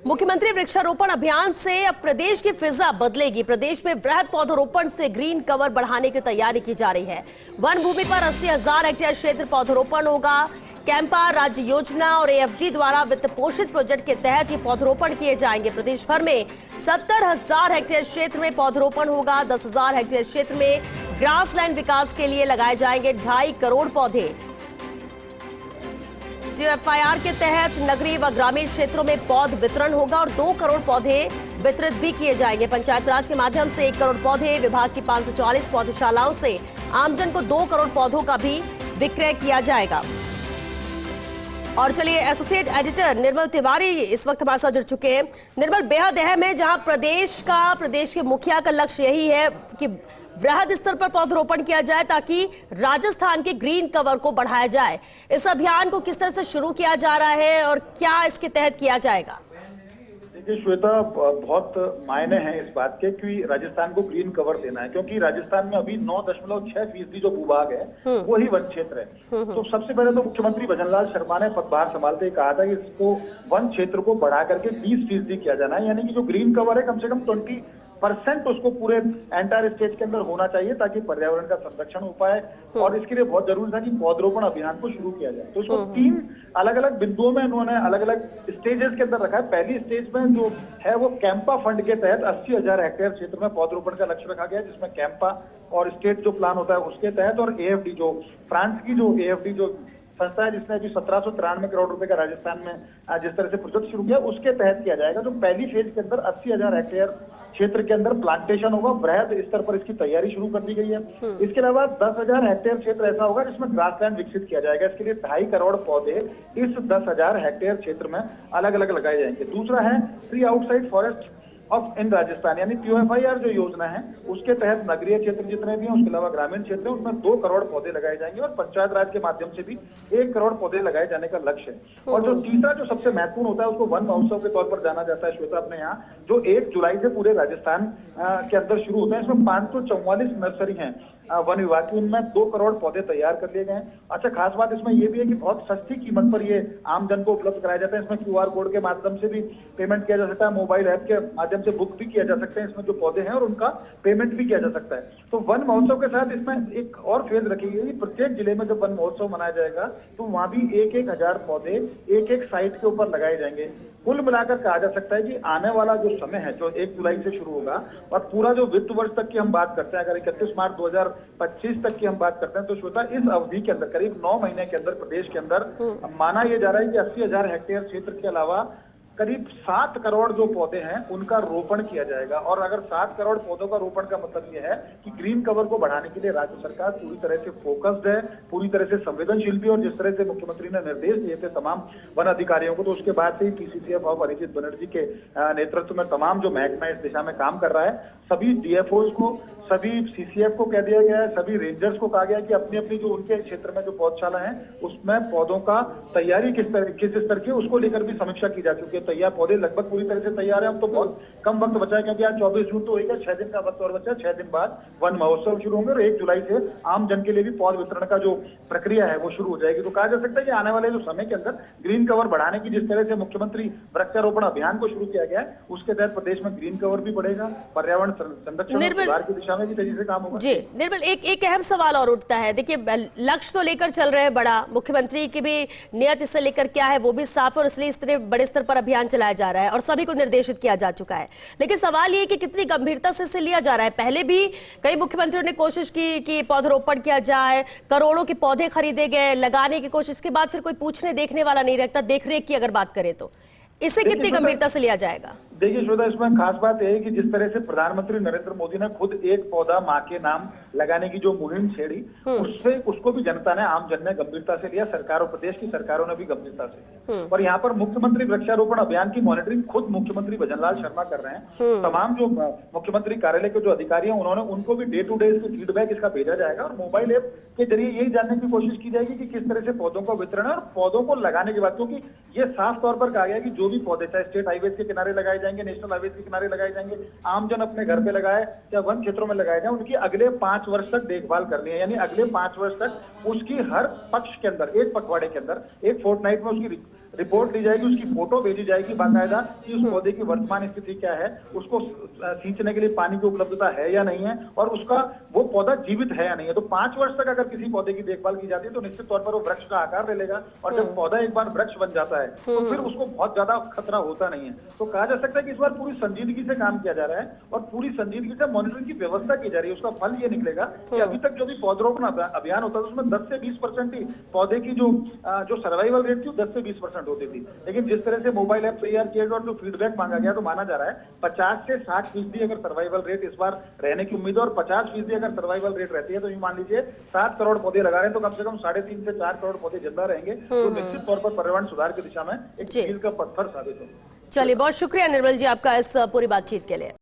मुख्यमंत्री वृक्षारोपण अभियान से अब प्रदेश की फिजा बदलेगी। प्रदेश में वृहद पौधरोपण से ग्रीन कवर बढ़ाने की तैयारी की जा रही है। वन भूमि पर 80,000 हेक्टेयर क्षेत्र पौधरोपण होगा। कैंपा राज्य योजना और एएफडी द्वारा वित्त पोषित प्रोजेक्ट के तहत ये पौधरोपण किए जाएंगे। प्रदेश भर में 70,000 हेक्टेयर क्षेत्र में पौधरोपण होगा। 10,000 हेक्टेयर क्षेत्र में ग्रासलैंड विकास के लिए लगाए जाएंगे 2.5 करोड़ पौधे। एफआईआर के तहत नगरीय व ग्रामीण क्षेत्रों में पौध वितरण होगा और 2 करोड़ पौधे वितरित भी किए जाएंगे। पंचायत राज के माध्यम से 1 करोड़ पौधे, विभाग की 544 पौधशालाओं से आमजन को 2 करोड़ पौधों का भी विक्रय किया जाएगा। और चलिए, एसोसिएट एडिटर निर्मल तिवारी इस वक्त हमारे साथ जुड़ चुके हैं। निर्मल, बेहद अहम है, जहां प्रदेश के मुखिया का लक्ष्य यही है कि वृहद स्तर पर पौधरोपण किया जाए ताकि राजस्थान के ग्रीन कवर को बढ़ाया जाए। इस अभियान को किस तरह से शुरू किया जा रहा है और क्या इसके तहत किया जाएगा? देखिए श्वेता, बहुत मायने हैं इस बात के कि राजस्थान को ग्रीन कवर देना है, क्योंकि राजस्थान में अभी 9.6% जो भूभाग है वो ही वन क्षेत्र है। तो सबसे पहले तो मुख्यमंत्री भजनलाल शर्मा ने पदभार संभालते ही कहा था कि इसको वन क्षेत्र को बढ़ा करके 20% किया जाना है, यानी कि जो ग्रीन कवर है कम से कम 20% उसको पूरे एंटायर स्टेट के अंदर होना चाहिए ताकि पर्यावरण का संरक्षण हो पाए। और इसके लिए बहुत जरूरी था कि पौधरोपण अभियान को शुरू किया जाए। तो इसको 3 अलग अलग बिंदुओं में उन्होंने अलग अलग स्टेजेस के अंदर रखा है। पहली स्टेज में जो है वो कैंपा फंड के तहत 80,000 हेक्टेयर क्षेत्र में पौधरोपण का लक्ष्य रखा गया है, जिसमें कैंपा और स्टेट जो प्लान होता है उसके तहत और एएफडी जो फ्रांस की जो एएफडी जो संस्था है जिसने अभी 1793 करोड़ रुपए का राजस्थान में जिस तरह से प्रोजेक्ट शुरू किया उसके तहत किया जाएगा। जो पहली फेज के अंदर 80,000 हेक्टेयर क्षेत्र के अंदर प्लांटेशन होगा, वृहद स्तर पर इसकी तैयारी शुरू कर दी गई है। इसके अलावा 10,000 हेक्टेयर क्षेत्र ऐसा होगा जिसमें ग्रासलैंड विकसित किया जाएगा। इसके लिए 2.5 करोड़ पौधे इस 10,000 हेक्टेयर क्षेत्र में अलग अलग लगाए जाएंगे। दूसरा है ट्री आउटसाइड फॉरेस्ट ऑफ इन राजस्थान, यानी पीओएफआईआर जो योजना है उसके तहत नगरीय क्षेत्र जितने भी हैं, उसके अलावा ग्रामीण क्षेत्र है, उसमें 2 करोड़ पौधे लगाए जाएंगे और पंचायत राज के माध्यम से भी 1 करोड़ पौधे लगाए जाने का लक्ष्य है। और जो तीसरा जो सबसे महत्वपूर्ण होता है उसको वन महोत्सव के तौर पर जाना जाता है श्वेता अपने यहाँ, जो 1 जुलाई से पूरे राजस्थान के अंदर शुरू होते हैं। इसमें 544 नर्सरी हैं वन विभाग की, उनमें 2 करोड़ पौधे तैयार कर लिए गए हैं। अच्छा, खास बात इसमें यह भी है कि बहुत सस्ती कीमत पर ये आम जन को उपलब्ध कराया जाता है। इसमें क्यूआर कोड के माध्यम से भी पेमेंट किया जा सकता है, मोबाइल ऐप के माध्यम से बुक भी किया जा सकते हैं इसमें जो पौधे हैं और उनका पेमेंट भी किया जा सकता है। तो वन महोत्सव के साथ इसमें एक और फेज रखी गई है। प्रत्येक जिले में जब वन महोत्सव मनाया जाएगा तो वहां भी 1-1 हजार पौधे एक साइट के ऊपर लगाए जाएंगे। कुल मिलाकर कहा जा सकता है कि आने वाला जो समय है जो 1 जुलाई से शुरू होगा और पूरा जो वित्त वर्ष तक की हम बात करते हैं, अगर 31 मार्च 2025 तक की हम बात करते हैं तो श्वेता इस अवधि के अंदर करीब 9 महीने के अंदर प्रदेश के अंदर माना यह जा रहा है कि 80,000 हेक्टेयर क्षेत्र के अलावा करीब 7 करोड़ जो पौधे हैं उनका रोपण किया जाएगा। और अगर 7 करोड़ पौधों का रोपण का मतलब यह है कि ग्रीन कवर को बढ़ाने के लिए राज्य सरकार पूरी तरह से फोकस्ड है, पूरी तरह से संवेदनशील भी। और जिस तरह से मुख्यमंत्री ने निर्देश दिए थे तमाम वन अधिकारियों को, तो उसके बाद से ही पीसीसीएफ ऑफ अरिजीत बनर्जी के नेतृत्व में तमाम जो महकमा इस दिशा में काम कर रहा है, सभी डीएफओज को, सभी सीसीएफ को कह दिया गया है, सभी रेंजर्स को कहा गया है कि अपनी अपनी जो उनके क्षेत्र में जो पौधशाला है उसमें पौधों का तैयारी किस स्तर की उसको लेकर भी समीक्षा की जा चुकी है। तैयार पौधे लगभग पूरी तरह से तैयार है। अब तो बहुत कम वक्त बचा है क्योंकि आज 24 जून तो होगा, 6 दिन का वक्त और बचा है। 6 दिन बाद वन महोत्सव शुरू होंगे और 1 जुलाई से आम जन के लिए भी पौध वितरण का जो प्रक्रिया है वो शुरू हो जाएगी। तो कहा जा सकता है कि आने वाले जो समय के अंदर ग्रीन कवर बढ़ाने की जिस तरह से मुख्यमंत्री वृक्षारोपण अभियान को शुरू किया गया है उसके तहत प्रदेश में ग्रीन कवर भी बढ़ेगा, पर्यावरण संरक्षण सुधार की दिशा में भी तेजी से काम होगा। जी निर्मल, एक अहम सवाल और उठता है। देखिए, लक्ष्य तो लेकर चल रहे हैं बड़ा, मुख्यमंत्री की भी नियत इससे लेकर क्या है वो भी साफ, और इसलिए इस तरह बड़े स्तर पर अभियान चलाया जा रहा है और सभी को निर्देशित किया जा चुका है। लेकिन सवाल ये कि कितनी गंभीरता से इसे लिया जा रहा है। पहले भी कई मुख्यमंत्रियों ने कोशिश की कि पौधरोपण किया जाए, करोड़ों के पौधे खरीदे गए, लगाने की कोशिश के बाद फिर कोई पूछने देखने वाला नहीं रहता। देखरेख की अगर बात करें तो इसे कितनी गंभीरता से लिया जाएगा? देखिए श्वेता, इसमें खास बात यह है कि जिस तरह से प्रधानमंत्री नरेंद्र मोदी ने खुद 1 पौधा मां के नाम लगाने की जो मुहिम छेड़ी, उसको भी जनता ने, आम जन ने गंभीरता से लिया, सरकार और प्रदेश की सरकारों ने भी गंभीरता से। और यहाँ पर मुख्यमंत्री वृक्षारोपण अभियान की मॉनिटरिंग खुद मुख्यमंत्री भजनलाल शर्मा कर रहे हैं। तमाम जो मुख्यमंत्री कार्यालय के जो अधिकारी हैं उनको भी डे टू डे फीडबैक इसका भेजा जाएगा और मोबाइल ऐप के जरिए यही जानने की कोशिश की जाएगी कि किस तरह से पौधों का वितरण है और पौधों को लगाने के बाद, क्योंकि ये साफ तौर पर कहा गया कि जो भी पौधे चाहे स्टेट हाईवे के किनारे लगाए जाएंगे, नेशनल हाईवे के किनारे लगाए जाएंगे, आमजन अपने घर पे लगाए या वन क्षेत्रों में लगाए जाए, उनकी अगले 5 वर्ष तक देखभाल करनी है। यानी अगले 5 वर्ष तक उसकी हर पक्ष के अंदर, एक पखवाड़े के अंदर, एक फोर्टनाइट में उसकी रिपोर्ट ली जाएगी, उसकी फोटो भेजी जाएगी बाकायदा कि उस पौधे की वर्तमान स्थिति क्या है, उसको सींचने के लिए पानी की उपलब्धता है या नहीं है, और उसका वो पौधा जीवित है या नहीं है। तो 5 वर्ष तक अगर किसी पौधे की देखभाल की जाती है तो निश्चित तौर पर वो वृक्ष का आकार ले लेगा, और जब पौधा एक बार वृक्ष बन जाता है तो फिर उसको बहुत ज्यादा खतरा होता नहीं है। तो कहा जा सकता है कि इस बार पूरी संजीदगी से काम किया जा रहा है और पूरी संजीदगी से मॉनिटरिंग की व्यवस्था की जा रही है। उसका फल ये निकलेगा कि अभी तक जो भी पौधरोपण अभियान होता था उसमें 10 से 20% ही पौधे की जो सर्वाइवल रेट थी 10 से 20% होती थी, लेकिन जिस तरह से मोबाइल ऐप तैयार किया गया और जो फीडबैक मांगा गया तो माना जा रहा है 50 से 60% अगर सर्वाइवल रेट इस बार रहने की उम्मीद है, और 50% अगर सर्वाइवल रेट रहती है तो ये मान लीजिए 7 करोड़ पौधे लगा रहे हैं तो कम से कम 3.5 से 4 करोड़ पौधे जिंदा रहेंगे। तो निश्चित तौर पर पर्यावरण सुधार की दिशा में एक मील का पत्थर साबित होगा। चलिए, बहुत शुक्रिया निर्मल जी आपका इस पूरी बातचीत के लिए।